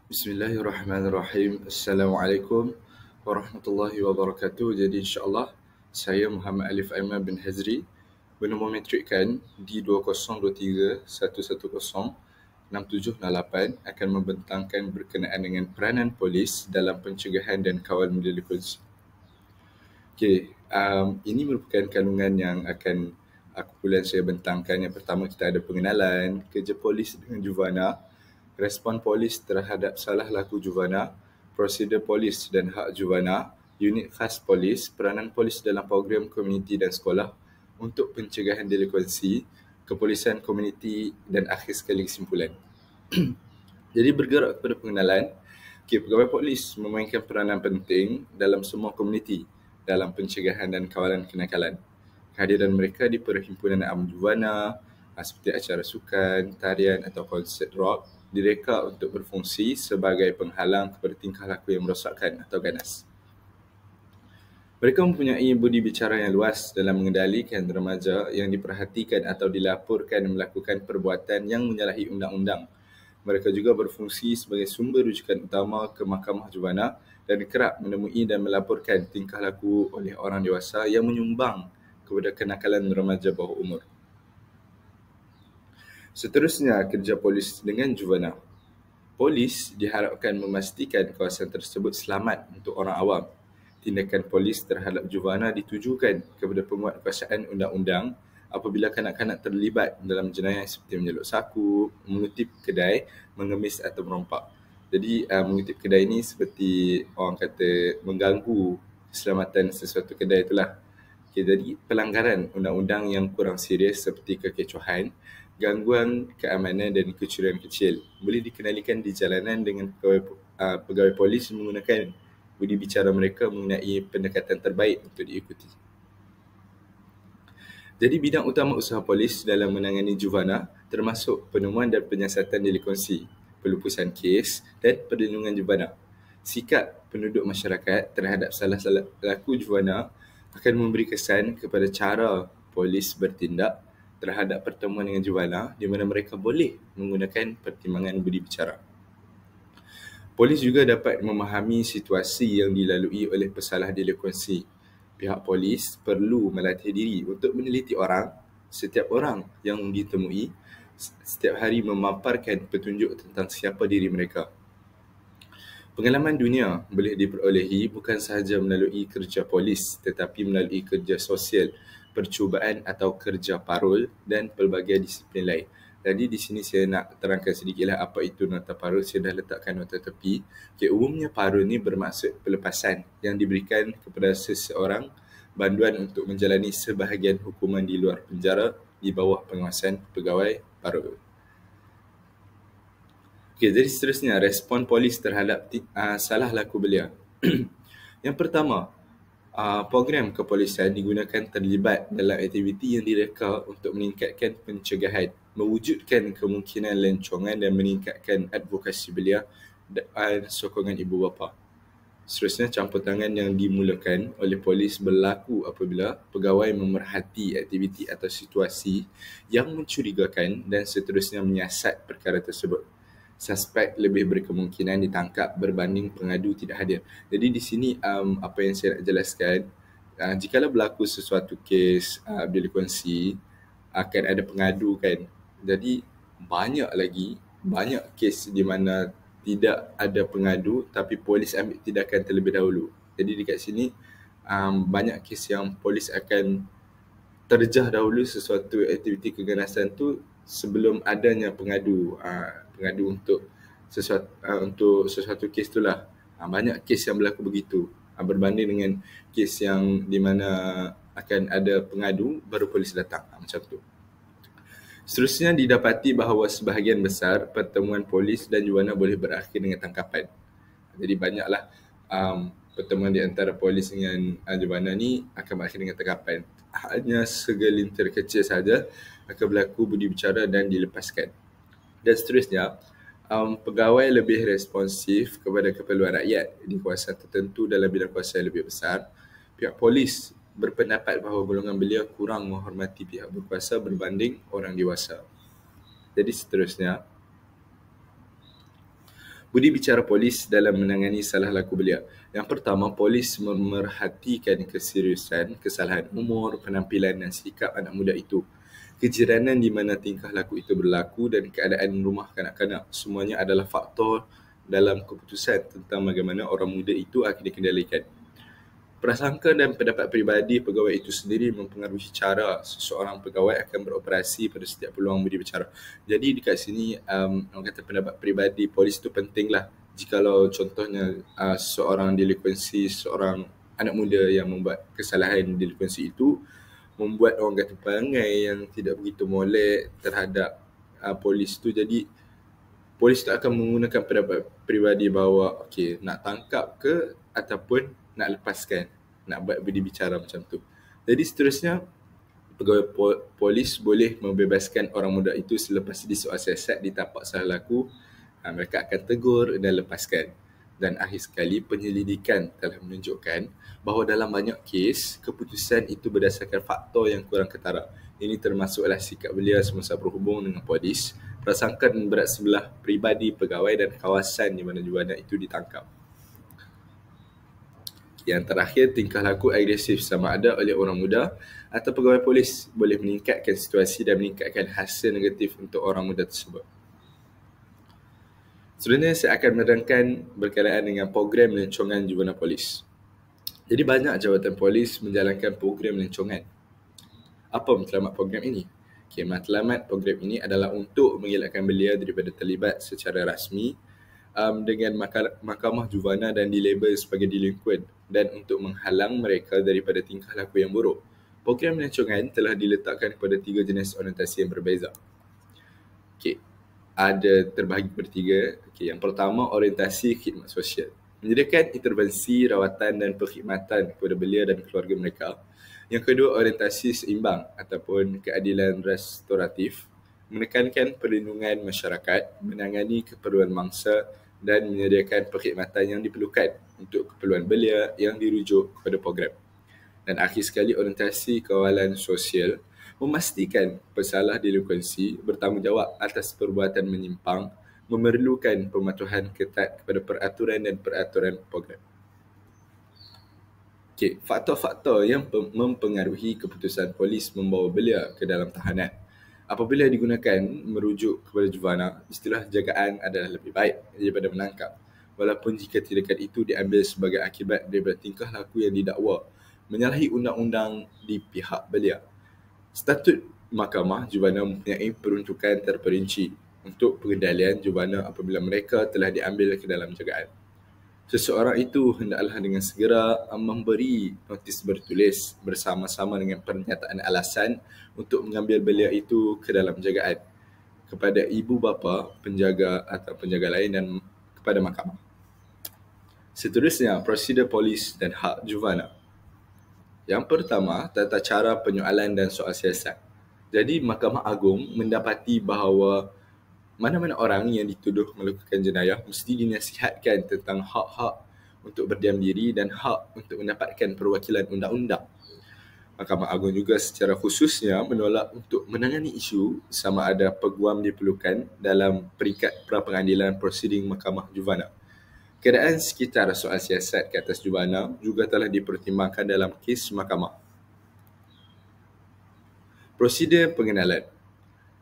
Bismillahirrahmanirrahim. Assalamualaikum warahmatullahi wabarakatuh. Jadi insyaAllah saya Muhammad Alif Aiman bin Hazri bernombor metrikkan D20231106768 akan membentangkan berkenaan dengan peranan polis dalam pencegahan dan kawal delinkuensi. Ini merupakan kandungan yang akan kumpulan saya bentangkan. Yang pertama, kita ada pengenalan kerja polis dengan juvana, respon polis terhadap salah laku juvana, prosedur polis dan hak juvana, unit khas polis, peranan polis dalam program komuniti dan sekolah untuk pencegahan delinkuensi, kepolisian komuniti dan akhir sekali kesimpulan. Jadi bergerak kepada pengenalan, pegawai polis memainkan peranan penting dalam semua komuniti dalam pencegahan dan kawalan kenakalan. Kehadiran mereka di perhimpunan am juvana seperti acara sukan, tarian atau konsert rock direka untuk berfungsi sebagai penghalang kepada tingkah laku yang merosakkan atau ganas. Mereka mempunyai budi bicara yang luas dalam mengendalikan remaja yang diperhatikan atau dilaporkan melakukan perbuatan yang menyalahi undang-undang. Mereka juga berfungsi sebagai sumber rujukan utama ke mahkamah juvana dan kerap menemui dan melaporkan tingkah laku oleh orang dewasa yang menyumbang kepada kenakalan remaja bawah umur. Seterusnya, kerja polis dengan juvana. Polis diharapkan memastikan kawasan tersebut selamat untuk orang awam. Tindakan polis terhadap juvana ditujukan kepada penguatkuasaan undang-undang apabila kanak-kanak terlibat dalam jenayah seperti menyeluk saku, mengutip kedai, mengemis atau merompak. Jadi mengutip kedai ini seperti orang kata mengganggu keselamatan sesuatu kedai itulah. Jadi pelanggaran undang-undang yang kurang serius seperti kekecohan, gangguan keamanan dan kecurian kecil boleh dikenalikan di jalanan dengan pegawai polis menggunakan budi bicara mereka mengenai pendekatan terbaik untuk diikuti. Jadi bidang utama usaha polis dalam menangani juvana termasuk penemuan dan penyiasatan delinkuensi, pelupusan kes dan perlindungan juvana. Sikap penduduk masyarakat terhadap salah laku juvana akan memberi kesan kepada cara polis bertindak terhadap pertemuan dengan juvana di mana mereka boleh menggunakan pertimbangan budi bicara. Polis juga dapat memahami situasi yang dilalui oleh pesalah delinkuensi. Pihak polis perlu melatih diri untuk meneliti orang, setiap orang yang ditemui, setiap hari memaparkan petunjuk tentang siapa diri mereka. Pengalaman dunia boleh diperolehi bukan sahaja melalui kerja polis tetapi melalui kerja sosial, percubaan atau kerja parol dan pelbagai disiplin lain. Jadi di sini saya nak terangkan sedikitlah apa itu nota parol. Saya dah letakkan nota tepi. Umumnya parol ni bermaksud pelepasan yang diberikan kepada seseorang bantuan untuk menjalani sebahagian hukuman di luar penjara di bawah pengawasan pegawai parol. Jadi seterusnya, respon polis terhadap salah laku belia. Yang pertama, program kepolisian digunakan terlibat dalam aktiviti yang direka untuk meningkatkan pencegahan, mewujudkan kemungkinan lencongan dan meningkatkan advokasi belia dan sokongan ibu bapa. Seterusnya, campur tangan yang dimulakan oleh polis berlaku apabila pegawai memerhati aktiviti atau situasi yang mencurigakan dan seterusnya menyiasat perkara tersebut. Suspek lebih berkemungkinan ditangkap berbanding pengadu tidak hadir. Jadi di sini apa yang saya nak jelaskan, jikalau berlaku sesuatu kes delinkuensi, akan ada pengadu kan. Jadi banyak kes di mana tidak ada pengadu tapi polis ambil tindakan terlebih dahulu. Jadi dekat sini banyak kes yang polis akan terjah dahulu sesuatu aktiviti keganasan tu sebelum adanya pengadu untuk sesuatu kes itulah. Banyak kes yang berlaku begitu berbanding dengan kes yang di mana akan ada pengadu baru polis datang, macam tu. Seterusnya, didapati bahawa sebahagian besar pertemuan polis dan juvana boleh berakhir dengan tangkapan. Jadi banyaklah pertemuan di antara polis dengan juvana ni akan berakhir dengan tangkapan. Hanya segelintir kecil saja akan berlaku budi bicara dan dilepaskan. Dan seterusnya, pegawai lebih responsif kepada keperluan rakyat di kawasan tertentu dalam bidang kuasa yang lebih besar. Pihak polis berpendapat bahawa golongan belia kurang menghormati pihak berkuasa berbanding orang dewasa. Jadi seterusnya, Budi bicara polis dalam menangani salah laku belia. Yang pertama, polis memerhatikan keseriusan, kesalahan umur, penampilan dan sikap anak muda itu. Kejiranan di mana tingkah laku itu berlaku dan keadaan rumah kanak-kanak semuanya adalah faktor dalam keputusan tentang bagaimana orang muda itu akan dikendalikan. Prasangka dan pendapat peribadi pegawai itu sendiri mempengaruhi cara seseorang pegawai akan beroperasi pada setiap peluang budi bicara. Jadi dekat sini, orang kata pendapat peribadi polis itu pentinglah. Jikalau contohnya seorang delinkuensi, seorang anak muda yang membuat kesalahan delinkuensi itu, membuat orang kata perangai yang tidak begitu molek terhadap polis tu. Jadi polis tak akan menggunakan pendapat peribadi bahawa okey, nak tangkap ke ataupun nak lepaskan, nak buat budi bicara macam tu. Jadi seterusnya, pegawai polis boleh membebaskan orang muda itu selepas disoal siasat ditapak salah laku. Mereka akan tegur dan lepaskan. Dan akhir sekali, penyelidikan telah menunjukkan bahawa dalam banyak kes, keputusan itu berdasarkan faktor yang kurang ketara. Ini termasuklah sikap belia semasa berhubung dengan polis, prasangka dan berat sebelah peribadi pegawai dan kawasan di mana jurana itu ditangkap. Yang terakhir, tingkah laku agresif sama ada oleh orang muda atau pegawai polis boleh meningkatkan situasi dan meningkatkan hasil negatif untuk orang muda tersebut. Sebenarnya saya akan menerangkan berkenaan dengan program melancongan jurana polis. Jadi banyak jawatan polis menjalankan program melancongan. Apa matlamat program ini? Okay, matlamat program ini adalah untuk mengelakkan belia daripada terlibat secara rasmi dengan mahkamah juvana dan dilabel sebagai delinkuent dan untuk menghalang mereka daripada tingkah laku yang buruk. Program melancongan telah diletakkan kepada 3 jenis orientasi yang berbeza. Okay, ada terbahagi kepada 3. Okay, yang pertama, orientasi khidmat sosial. Menyediakan intervensi, rawatan dan perkhidmatan kepada belia dan keluarga mereka. Yang kedua, orientasi seimbang ataupun keadilan restoratif. Menekankan perlindungan masyarakat, menangani keperluan mangsa dan menyediakan perkhidmatan yang diperlukan untuk keperluan belia yang dirujuk kepada program. Dan akhir sekali, orientasi kawalan sosial, memastikan pesalah delinkuensi bertanggungjawab atas perbuatan menyimpang, memerlukan pematuhan ketat kepada peraturan dan peraturan program. Okay, faktor-faktor yang mempengaruhi keputusan polis membawa belia ke dalam tahanan. Apabila digunakan merujuk kepada juvana, istilah jagaan adalah lebih baik daripada menangkap. Walaupun jika tindakan itu diambil sebagai akibat daripada tingkah laku yang didakwa menyalahi undang-undang di pihak belia. Statut mahkamah juvana mempunyai peruntukan terperinci untuk pengendalian juvana apabila mereka telah diambil ke dalam jagaan. Seseorang itu hendaklah dengan segera memberi notis bertulis bersama-sama dengan pernyataan alasan untuk mengambil belia itu ke dalam jagaan kepada ibu bapa, penjaga atau penjaga lain dan kepada mahkamah. Seterusnya, prosedur polis dan hak juvana. Yang pertama, tata cara penyoalan dan soal siasat. Jadi, Mahkamah Agung mendapati bahawa mana-mana orang yang dituduh melakukan jenayah mesti dinasihatkan tentang hak-hak untuk berdiam diri dan hak untuk mendapatkan perwakilan undang-undang. Mahkamah Agung juga secara khususnya menolak untuk menangani isu sama ada peguam diperlukan dalam peringkat pra-pengadilan prosiding Mahkamah Juvana. Keadaan sekitar soal siasat ke atas juvana juga telah dipertimbangkan dalam kes mahkamah. Prosedur pengenalan.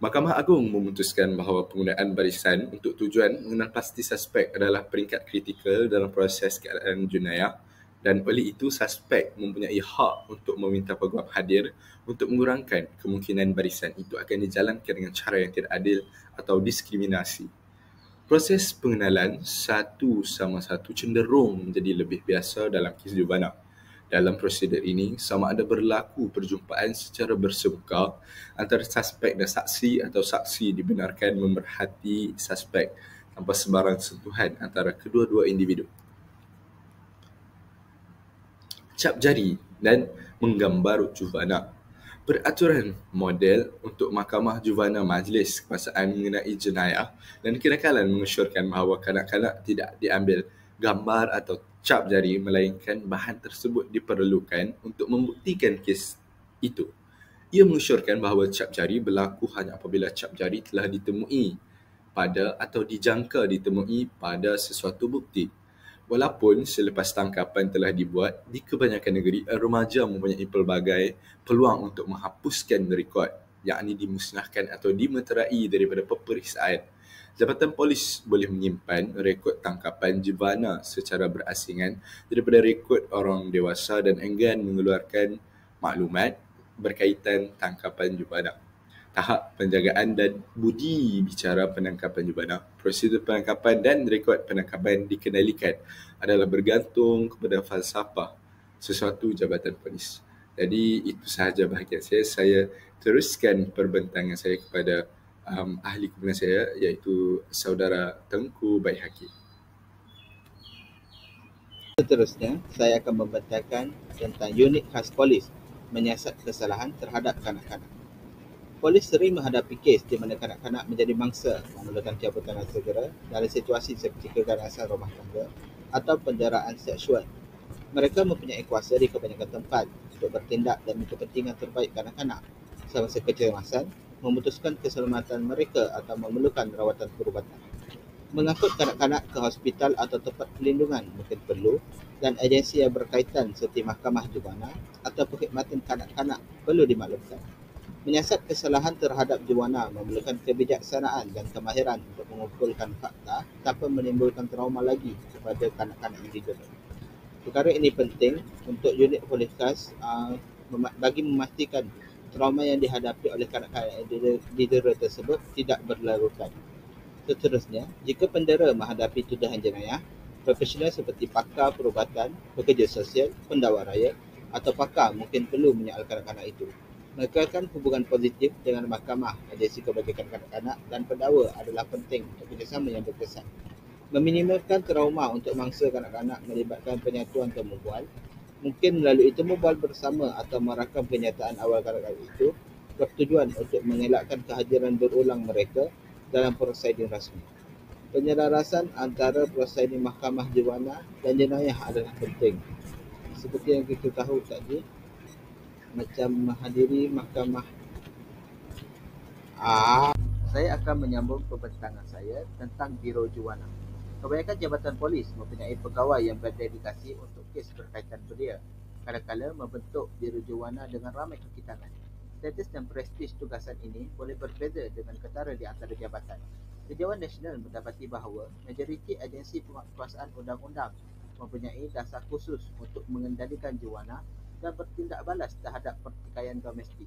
Mahkamah Agung memutuskan bahawa penggunaan barisan untuk tujuan mengenal pasti suspek adalah peringkat kritikal dalam proses keadaan jenayah dan oleh itu suspek mempunyai hak untuk meminta peguam hadir untuk mengurangkan kemungkinan barisan itu akan dijalankan dengan cara yang tidak adil atau diskriminasi. Proses pengenalan satu sama satu cenderung menjadi lebih biasa dalam kes juvana. Dalam prosedur ini, sama ada berlaku perjumpaan secara bersemuka antara suspek dan saksi atau saksi dibenarkan memerhati suspek tanpa sebarang sentuhan antara kedua-dua individu. Cap jari dan menggambar juvana. Peraturan model untuk Mahkamah Juvana Majlis Kekuasaan mengenai jenayah dan kenakalan mengesyorkan bahawa kanak-kanak tidak diambil gambar atau cap jari melainkan bahan tersebut diperlukan untuk membuktikan kes itu. Ia mengesyorkan bahawa cap jari berlaku hanya apabila cap jari telah ditemui pada atau dijangka ditemui pada sesuatu bukti. Walaupun selepas tangkapan telah dibuat, di kebanyakan negeri, remaja mempunyai pelbagai peluang untuk menghapuskan rekod, yakni dimusnahkan atau dimeterai daripada peperiksaan. Jabatan Polis boleh menyimpan rekod tangkapan jivana secara berasingan daripada rekod orang dewasa dan enggan mengeluarkan maklumat berkaitan tangkapan jivana. Tahap penjagaan dan budi bicara penangkapan jivana, prosedur penangkapan dan rekod penangkapan dikendalikan adalah bergantung kepada falsafah sesuatu Jabatan Polis. Jadi itu sahaja bahagian saya. Saya teruskan perbentangan saya kepada ahli kumpulan saya, iaitu saudara Tengku Baihaqi. Seterusnya, saya akan membentangkan tentang unit khas polis menyiasat kesalahan terhadap kanak-kanak. Polis sering menghadapi kes di mana kanak-kanak menjadi mangsa memerlukan cabutan segera dalam situasi seperti keganasan rumah tangga atau penjaraan seksual. Mereka mempunyai kuasa di kebanyakan tempat untuk bertindak demi kepentingan terbaik kanak-kanak semasa kecemasan, memutuskan keselamatan mereka atau memerlukan rawatan perubatan. Mengangkut kanak-kanak ke hospital atau tempat perlindungan mungkin perlu, dan agensi yang berkaitan seperti Mahkamah Juvana atau Perkhidmatan Kanak-kanak perlu dimaklumkan. Menyiasat kesalahan terhadap juvana memerlukan kebijaksanaan dan kemahiran untuk mengumpulkan fakta tanpa menimbulkan trauma lagi kepada kanak-kanak yang didera. Perkara ini penting untuk unit polis khas bagi memastikan trauma yang dihadapi oleh kanak-kanak yang didera tersebut tidak berlarutan. Seterusnya, jika pendera menghadapi tuduhan jenayah, profesional seperti pakar perubatan, pekerja sosial, pendakwa raya atau pakar mungkin perlu menyaal kanak-kanak itu. Mengekalkan hubungan positif dengan mahkamah, agensi kebajikan kanak-kanak dan pendakwa adalah penting untuk kerjasama yang berkesan. Meminimalkan trauma untuk mangsa kanak-kanak melibatkan penyatuan temu bual, mungkin melalui temu bual bersama atau merakam kenyataan awal kanak-kanak itu bertujuan untuk mengelakkan kehadiran berulang mereka dalam prosedur rasmi. Penyelarasan antara prosedur Mahkamah Juvana dan jenayah adalah penting. Seperti yang kita tahu tadi, macam menghadiri mahkamah. Saya akan menyambung pembentangan saya tentang Biro Juvana. Kebanyakan jabatan polis mempunyai pegawai yang berdedikasi untuk kes berkaitan belia. Kadang-kadang membentuk Biro Juvana dengan ramai kaki tangan. Status dan prestij tugasan ini boleh berbeza dengan ketara di antara jabatan. Sejawat Nasional mendapati bahawa majoriti agensi penguasaan undang-undang mempunyai dasar khusus untuk mengendalikan juvana dan bertindak balas terhadap pertikaian domestik.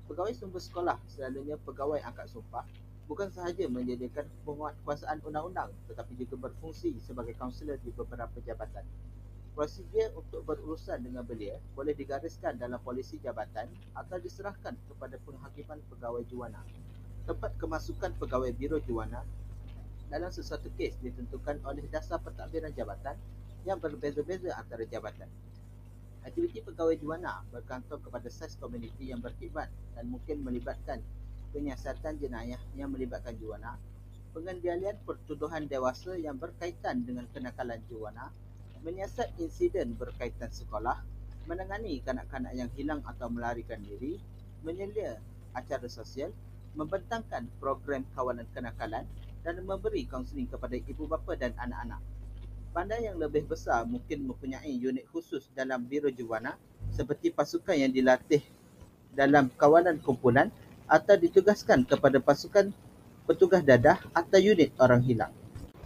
Pegawai sumber sekolah, selalunya pegawai angkat sumpah, bukan sahaja menyediakan penguasaan undang-undang tetapi juga berfungsi sebagai kaunselor di beberapa jabatan. Prosedur untuk berurusan dengan belia boleh digariskan dalam polisi jabatan atau diserahkan kepada penghakiman pegawai juvana. Tempat kemasukan pegawai Biro Juvana dalam sesuatu kes ditentukan oleh dasar pentadbiran jabatan yang berbeza-beza antara jabatan. Aktiviti pegawai juvana bergantung kepada saiz komuniti yang berkhidmat dan mungkin melibatkan penyiasatan jenayah yang melibatkan juvana, pengendalian pertuduhan dewasa yang berkaitan dengan kenakalan juvana, menyiasat insiden berkaitan sekolah, menangani kanak-kanak yang hilang atau melarikan diri, menyelia acara sosial, membentangkan program kawalan kenakalan dan memberi kaunseling kepada ibu bapa dan anak-anak. Bandar yang lebih besar mungkin mempunyai unit khusus dalam Biro Juvana seperti pasukan yang dilatih dalam kawalan kumpulan atau ditugaskan kepada pasukan petugas dadah atau unit orang hilang.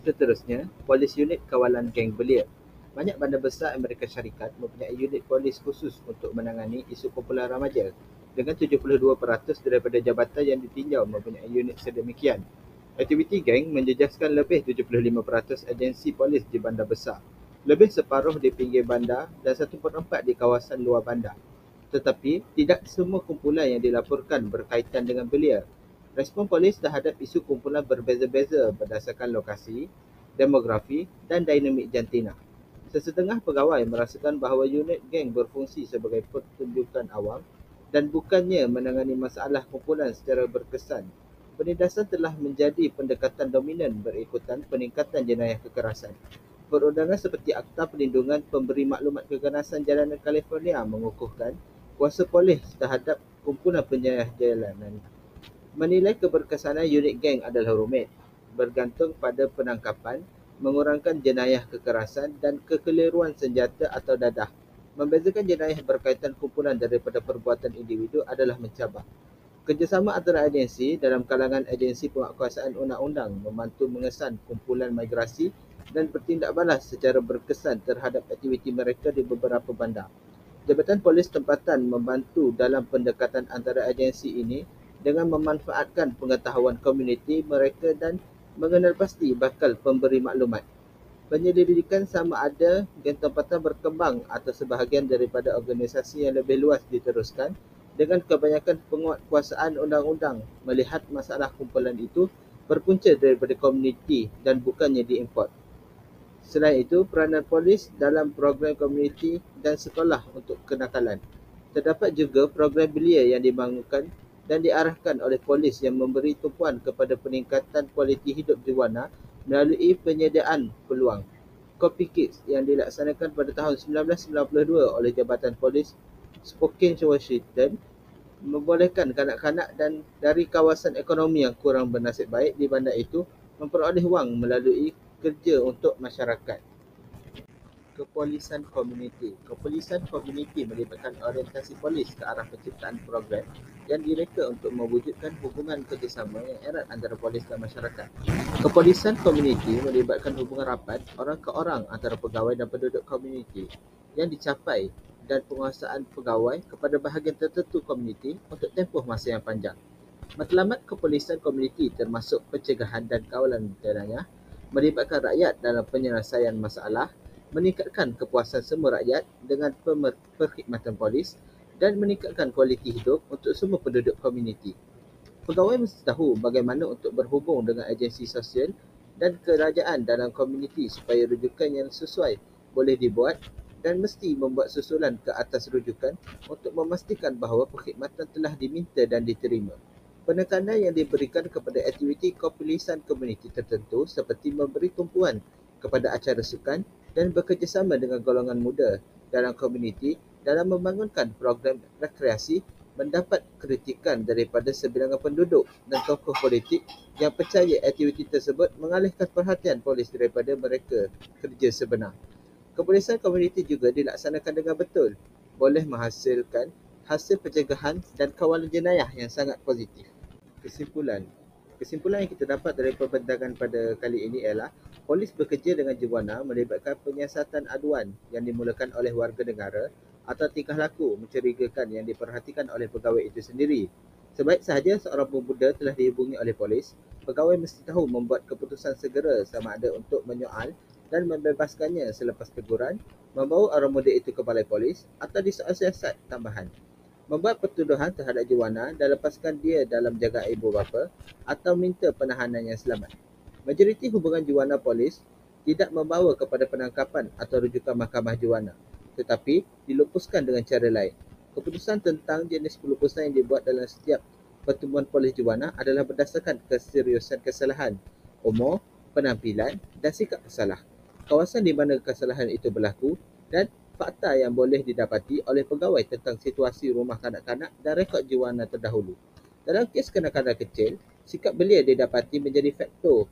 Seterusnya, polis unit kawalan geng belia. Banyak bandar besar Amerika Syarikat mempunyai unit polis khusus untuk menangani isu kumpulan remaja, dengan 72% daripada jabatan yang ditinjau mempunyai unit sedemikian. Aktiviti geng menjejaskan lebih 75% agensi polis di bandar besar, lebih separuh di pinggir bandar dan 1/4 di kawasan luar bandar. Tetapi, tidak semua kumpulan yang dilaporkan berkaitan dengan belia. Respon polis terhadap isu kumpulan berbeza-beza berdasarkan lokasi, demografi dan dinamik jantina. Sesetengah pegawai merasakan bahawa unit geng berfungsi sebagai pertunjukan awam dan bukannya menangani masalah kumpulan secara berkesan. Penindasan telah menjadi pendekatan dominan berikutan peningkatan jenayah kekerasan. Perundangan seperti Akta Perlindungan Pemberi Maklumat Keganasan Jalanan California mengukuhkan kuasa polis terhadap kumpulan penjayah jalanan. Menilai keberkesanan unit geng adalah rumit. bergantung pada penangkapan, mengurangkan jenayah kekerasan dan kekeliruan senjata atau dadah. Membezakan jenayah berkaitan kumpulan daripada perbuatan individu adalah mencabar. Kerjasama antara agensi dalam kalangan agensi penguatkuasaan undang-undang membantu mengesan kumpulan migrasi dan bertindak balas secara berkesan terhadap aktiviti mereka di beberapa bandar. Jabatan Polis Tempatan membantu dalam pendekatan antara agensi ini dengan memanfaatkan pengetahuan komuniti mereka dan mengenal pasti bakal pemberi maklumat. Penyelidikan sama ada geng tempatan berkembang atau sebahagian daripada organisasi yang lebih luas diteruskan dengan kebanyakan penguatkuasaan undang-undang melihat masalah kumpulan itu berpunca daripada komuniti dan bukannya diimport. Selain itu, peranan polis dalam program komuniti dan sekolah untuk kenakalan. Terdapat juga program belia yang dibangunkan dan diarahkan oleh polis yang memberi tumpuan kepada peningkatan kualiti hidup Jiwana melalui penyediaan peluang. Copy Kids yang dilaksanakan pada tahun 1992 oleh Jabatan Polis Spokane Washington membolehkan kanak-kanak dan dari kawasan ekonomi yang kurang bernasib baik di bandar itu memperoleh wang melalui kerja untuk masyarakat. Kepolisan komuniti. Kepolisan komuniti melibatkan orientasi polis ke arah penciptaan program yang direka untuk mewujudkan hubungan kerjasama yang erat antara polis dan masyarakat. Kepolisan komuniti melibatkan hubungan rapat orang ke orang antara pegawai dan penduduk komuniti yang dicapai dan penguasaan pegawai kepada bahagian tertentu komuniti untuk tempoh masa yang panjang. Matlamat kepolisan komuniti termasuk pencegahan dan kawalan jenayah, melibatkan rakyat dalam penyelesaian masalah, meningkatkan kepuasan semua rakyat dengan perkhidmatan polis dan meningkatkan kualiti hidup untuk semua penduduk komuniti. Pegawai mesti tahu bagaimana untuk berhubung dengan agensi sosial dan kerajaan dalam komuniti supaya rujukan yang sesuai boleh dibuat dan mesti membuat susulan ke atas rujukan untuk memastikan bahawa perkhidmatan telah diminta dan diterima. Penekanan yang diberikan kepada aktiviti kepolisan komuniti tertentu seperti memberi tumpuan kepada acara sukan dan bekerjasama dengan golongan muda dalam komuniti dalam membangunkan program rekreasi mendapat kritikan daripada sebilangan penduduk dan tokoh politik yang percaya aktiviti tersebut mengalihkan perhatian polis daripada mereka kerja sebenar. Kepolisan komuniti juga dilaksanakan dengan betul, boleh menghasilkan hasil pencegahan dan kawalan jenayah yang sangat positif. Kesimpulan yang kita dapat dari perbincangan pada kali ini ialah polis bekerja dengan Jiwana melibatkan penyiasatan aduan yang dimulakan oleh warga negara atau tingkah laku mencurigakan yang diperhatikan oleh pegawai itu sendiri. Sebaik sahaja seorang pemuda telah dihubungi oleh polis, pegawai mesti tahu membuat keputusan segera sama ada untuk menyoal dan membebaskannya selepas teguran, membawa orang muda itu ke balai polis atau disoal siasat tambahan. Membuat pertuduhan terhadap Jiwana dan lepaskan dia dalam jagaan ibu bapa atau minta penahanan yang selamat. Majoriti hubungan Jiwana polis tidak membawa kepada penangkapan atau rujukan mahkamah Jiwana, tetapi dilupuskan dengan cara lain. Keputusan tentang jenis pelupusan yang dibuat dalam setiap pertemuan polis Jiwana adalah berdasarkan keseriusan kesalahan, umur, penampilan dan sikap pesalah, kawasan di mana kesalahan itu berlaku dan fakta yang boleh didapati oleh pegawai tentang situasi rumah kanak-kanak dan rekod Jiwana terdahulu. Dalam kes kanak-kanak kecil, sikap belia didapati menjadi faktor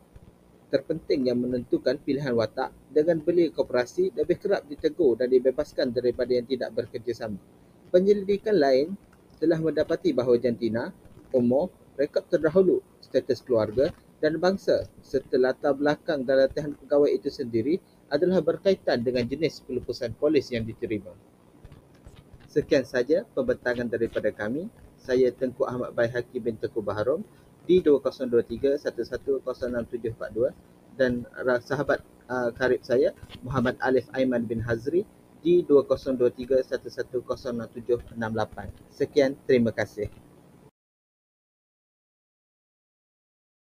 terpenting yang menentukan pilihan watak dengan belia koperasi lebih kerap ditegur dan dibebaskan daripada yang tidak bekerjasama. Penyelidikan lain telah mendapati bahawa jantina, umur, rekod terdahulu, status keluarga dan bangsa serta latar belakang dan latihan pegawai itu sendiri adalah berkaitan dengan jenis pelupusan polis yang diterima. Sekian saja pembentangan daripada kami. Saya Tengku Ahmad Baihaqi bin Tengku Baharom di 2023 11064742 dan sahabat karib saya Muhammad Alif Aiman bin Hazri di 2023 110768. Sekian, terima kasih.